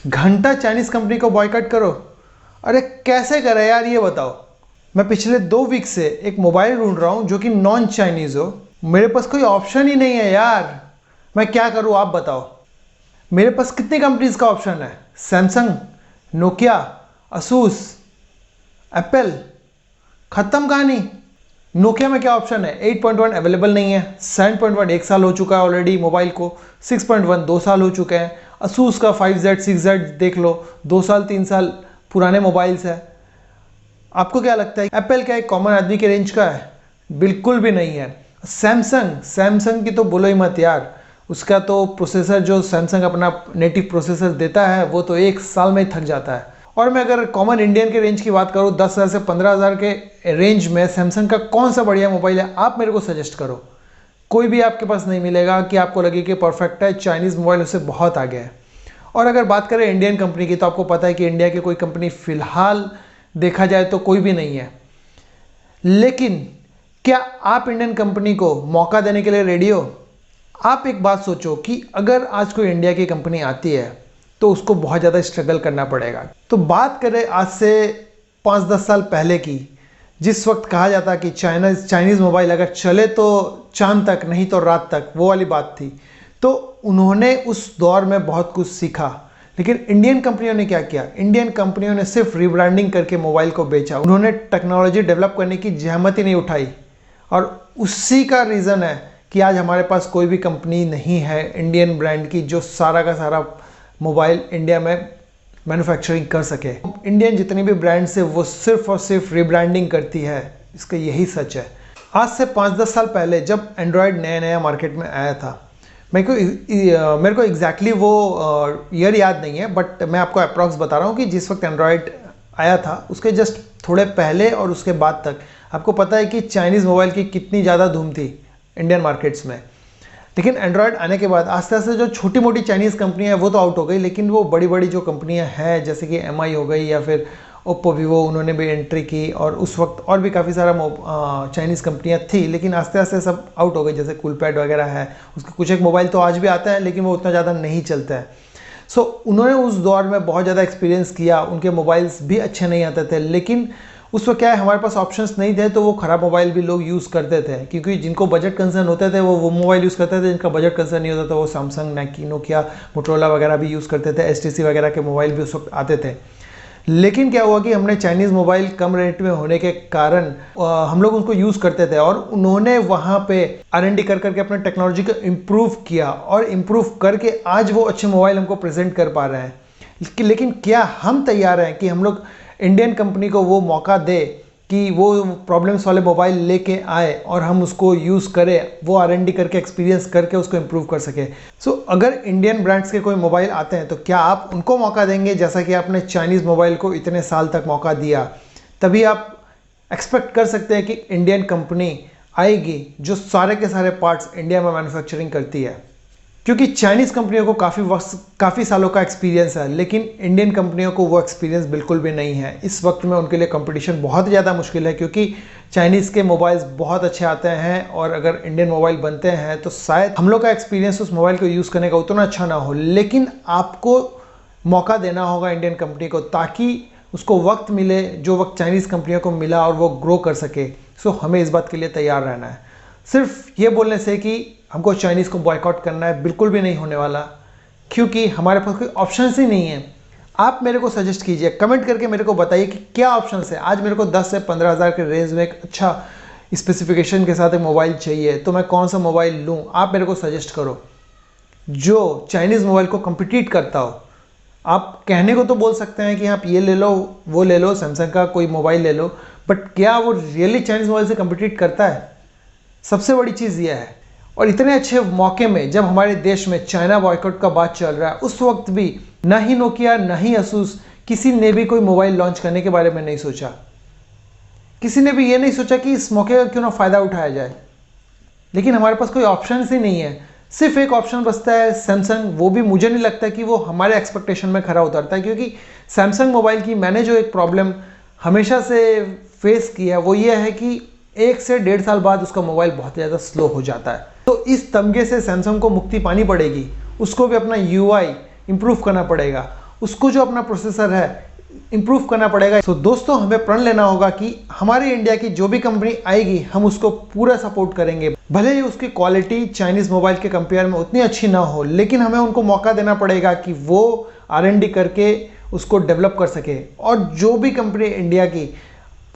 घंटा Chinese company को boycott करो। अरे कैसे करें यार, ये बताओ। मैं पिछले 2 वीक से एक मोबाइल ढूंढ रहा हूँ जो कि नॉन चाइनीज़ हो। मेरे पास कोई ऑप्शन ही नहीं है यार। मैं क्या करूँ आप बताओ। मेरे पास कितनी कंपनीज का ऑप्शन है? Samsung, Nokia, Asus, Apple. ख़त्म कहानी। नोकिया में क्या ऑप्शन है? 8.1 अवेलेबल नहीं है। 7.1 1 साल हो चुका है ऑलरेडी मोबाइल को। 6.1 2 साल हो चुके हैं। असूस का 5Z 6Z देख लो, 2 साल 3 साल पुराने मोबाइल्स है। आपको क्या लगता है एप्पल क्या एक कॉमन आदमी के रेंज का है? बिल्कुल भी नहीं है। सैमसंग की तो बोलो ही मत यार। उसका तो प्रोसेसर जो सैमसंग अपना नेटिव प्रोसेसर देता है वो तो 1 साल में ही थक जाता है। और मैं अगर कॉमन इंडियन के रेंज की बात करूँ, 10,000 से 15,000 के रेंज में सैमसंग का कौन सा बढ़िया मोबाइल है आप मेरे को सजेस्ट करो। कोई भी आपके पास नहीं मिलेगा कि आपको लगे कि परफेक्ट है। चाइनीज़ मोबाइल उससे बहुत आगे है। और अगर बात करें इंडियन कंपनी की, तो आपको पता है कि इंडिया की कोई कंपनी फ़िलहाल देखा जाए तो कोई भी नहीं है। लेकिन क्या आप इंडियन कंपनी को मौका देने के लिए रेडी हो? आप एक बात सोचो कि अगर आज कोई इंडिया की कंपनी आती है तो उसको बहुत ज़्यादा स्ट्रगल करना पड़ेगा। तो बात करें आज से 5-10 साल पहले की, जिस वक्त कहा जाता कि चाइनीज़ मोबाइल अगर चले तो चांद तक, नहीं तो रात तक, वो वाली बात थी। तो उन्होंने उस दौर में बहुत कुछ सीखा। लेकिन इंडियन कंपनियों ने क्या किया? इंडियन कंपनियों ने सिर्फ रिब्रांडिंग करके मोबाइल को बेचा। उन्होंने टेक्नोलॉजी डेवलप करने की जहमत ही नहीं उठाई। और उसी का रीज़न है कि आज हमारे पास कोई भी कंपनी नहीं है इंडियन ब्रांड की जो सारा का सारा मोबाइल इंडिया में मैन्युफैक्चरिंग कर सके। इंडियन जितनी भी ब्रांड्स है वो सिर्फ और सिर्फ रिब्रांडिंग करती है। इसका यही सच है। आज से 5-10 साल पहले जब एंड्रॉयड नया नया मार्केट में आया था, मेरे को एग्जैक्टली वो ईयर याद नहीं है, बट मैं आपको अप्रॉक्स बता रहा हूँ कि जिस वक्त एंड्रॉयड आया था उसके जस्ट थोड़े पहले और उसके बाद तक आपको पता है कि चाइनीज़ मोबाइल की कितनी ज़्यादा धूम थी इंडियन मार्केट्स में। लेकिन एंड्रॉयड आने के बाद आस्ते आस्ते जो छोटी मोटी चाइनीज़ कंपनियां हैं वो तो आउट हो गई, लेकिन वो बड़ी बड़ी जो कंपनियां हैं जैसे कि एमआई हो गई या फिर ओप्पो वीवो, उन्होंने भी एंट्री की। और उस वक्त और भी काफ़ी सारा चाइनीज़ कंपनियां थी, लेकिन आस्ते आस्ते सब आउट हो गई। जैसे कूलपैड वगैरह है, उसके कुछ एक मोबाइल तो आज भी आता है लेकिन वो उतना ज़्यादा नहीं चलता है। सो उन्होंने उस दौर में बहुत ज़्यादा एक्सपीरियंस किया। उनके मोबाइल्स भी अच्छे नहीं आते थे, लेकिन उस वक्त क्या है, हमारे पास ऑप्शंस नहीं थे तो वो ख़राब मोबाइल भी लोग यूज़ करते थे। क्योंकि जिनको बजट कंसर्न होते थे वो मोबाइल यूज़ करते थे, जिनका बजट कंसर्न नहीं होता था वो सैमसंग, नोकिया, मोटोरोला वगैरह भी यूज़ करते थे। एचटीसी वगैरह के मोबाइल भी उस वक्त आते थे। लेकिन क्या हुआ कि हमने चाइनीज़ मोबाइल कम रेट में होने के कारण हम लोग उनको यूज़ करते थे और उन्होंने वहाँ पे R&D कर करके अपने टेक्नोलॉजी को इम्प्रूव किया और इम्प्रूव करके आज वो अच्छे मोबाइल हमको प्रेजेंट कर पा रहे हैं। लेकिन क्या हम तैयार हैं कि हम लोग इंडियन कंपनी को वो मौका दे कि वो प्रॉब्लम्स वाले मोबाइल लेके आए और हम उसको यूज़ करें, वो R&D करके एक्सपीरियंस करके उसको इम्प्रूव कर सके। सो अगर इंडियन ब्रांड्स के कोई मोबाइल आते हैं तो क्या आप उनको मौका देंगे जैसा कि आपने चाइनीज़ मोबाइल को इतने साल तक मौका दिया? तभी आप एक्सपेक्ट कर सकते हैं कि इंडियन कंपनी आएगी जो सारे के सारे पार्ट्स इंडिया में मैन्युफैक्चरिंग करती है। क्योंकि चाइनीज़ कंपनियों को काफ़ी सालों का एक्सपीरियंस है, लेकिन इंडियन कंपनियों को वो एक्सपीरियंस बिल्कुल भी नहीं है। इस वक्त में उनके लिए कंपटीशन बहुत ज़्यादा मुश्किल है, क्योंकि चाइनीज़ के मोबाइल्स बहुत अच्छे आते हैं और अगर इंडियन मोबाइल बनते हैं तो शायद हम लोग का एक्सपीरियंस उस मोबाइल को यूज़ करने का उतना अच्छा ना हो। लेकिन आपको मौका देना होगा इंडियन कंपनी को, ताकि उसको वक्त मिले जो वक्त चाइनीज़ कंपनियों को मिला और वो ग्रो कर सके। सो हमें इस बात के लिए तैयार रहना है। सिर्फ ये बोलने से कि हमको चाइनीज़ को बॉयकॉट करना है, बिल्कुल भी नहीं होने वाला, क्योंकि हमारे पास कोई ऑप्शंस ही नहीं है। आप मेरे को सजेस्ट कीजिए, कमेंट करके मेरे को बताइए कि क्या ऑप्शंस है। आज मेरे को 10 से 15,000 के रेंज में एक अच्छा स्पेसिफिकेशन के साथ एक मोबाइल चाहिए, तो मैं कौन सा मोबाइल लूँ? आप मेरे को सजेस्ट करो जो चाइनीज़ मोबाइल को कम्पिटिट करता हो। आप कहने को तो बोल सकते हैं कि आप ये ले लो, वो ले लो, सैमसंग का कोई मोबाइल ले लो, बट क्या वो रियली चाइनीज़ मोबाइल से कम्पिटिट करता है? सबसे बड़ी चीज़ यह है। और इतने अच्छे मौके में जब हमारे देश में चाइना बॉयकॉट का बात चल रहा है, उस वक्त भी ना ही नोकिया ना ही असूस किसी ने भी कोई मोबाइल लॉन्च करने के बारे में नहीं सोचा। किसी ने भी ये नहीं सोचा कि इस मौके का क्यों ना फ़ायदा उठाया जाए। लेकिन हमारे पास कोई ऑप्शन ही नहीं है। सिर्फ एक ऑप्शन बचता है, सैमसंग। वो भी मुझे नहीं लगता कि वो हमारे एक्सपेक्टेशन में खरा उतरता है, क्योंकि सैमसंग मोबाइल की मैंने जो एक प्रॉब्लम हमेशा से फेस की है वो ये है कि 1 से 1.5 साल बाद उसका मोबाइल बहुत ज़्यादा स्लो हो जाता है। तो इस तमगे से सैमसंग को मुक्ति पानी पड़ेगी, उसको भी अपना UI इम्प्रूव करना पड़ेगा उसको जो अपना प्रोसेसर है इम्प्रूव करना पड़ेगा। तो दोस्तों हमें प्रण लेना होगा कि हमारे इंडिया की जो भी कंपनी आएगी हम उसको पूरा सपोर्ट करेंगे। भले ही उसकी क्वालिटी चाइनीज़ मोबाइल के कंपेयर में उतनी अच्छी ना हो, लेकिन हमें उनको मौका देना पड़ेगा कि वो R&D करके उसको डेवलप कर सके। और जो भी कंपनी इंडिया की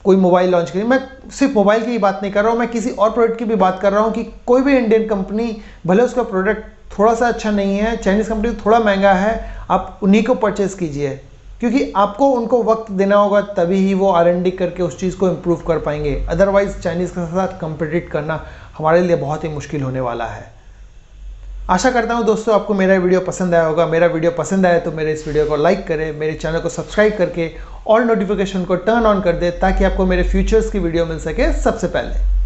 कोई मोबाइल लॉन्च करेगी, मैं सिर्फ मोबाइल की ही बात नहीं कर रहा हूँ, मैं किसी और प्रोडक्ट की भी बात कर रहा हूँ कि कोई भी इंडियन कंपनी भले उसका प्रोडक्ट थोड़ा सा अच्छा नहीं है, चाइनीज़ कंपनी थोड़ा महंगा है, आप उन्हीं को परचेज़ कीजिए, क्योंकि आपको उनको वक्त देना होगा, तभी ही वो R&D करके उस चीज़ को इम्प्रूव कर पाएंगे। अदरवाइज़ चाइनीज़ के साथ कंपीट करना हमारे लिए बहुत ही मुश्किल होने वाला है। आशा करता हूँ दोस्तों आपको मेरा वीडियो पसंद आया होगा। मेरा वीडियो पसंद आया तो मेरे इस वीडियो को लाइक करें, मेरे चैनल को सब्सक्राइब करके ऑल नोटिफिकेशन को टर्न ऑन कर दे, ताकि आपको मेरे फ्यूचर्स की वीडियो मिल सके सबसे पहले।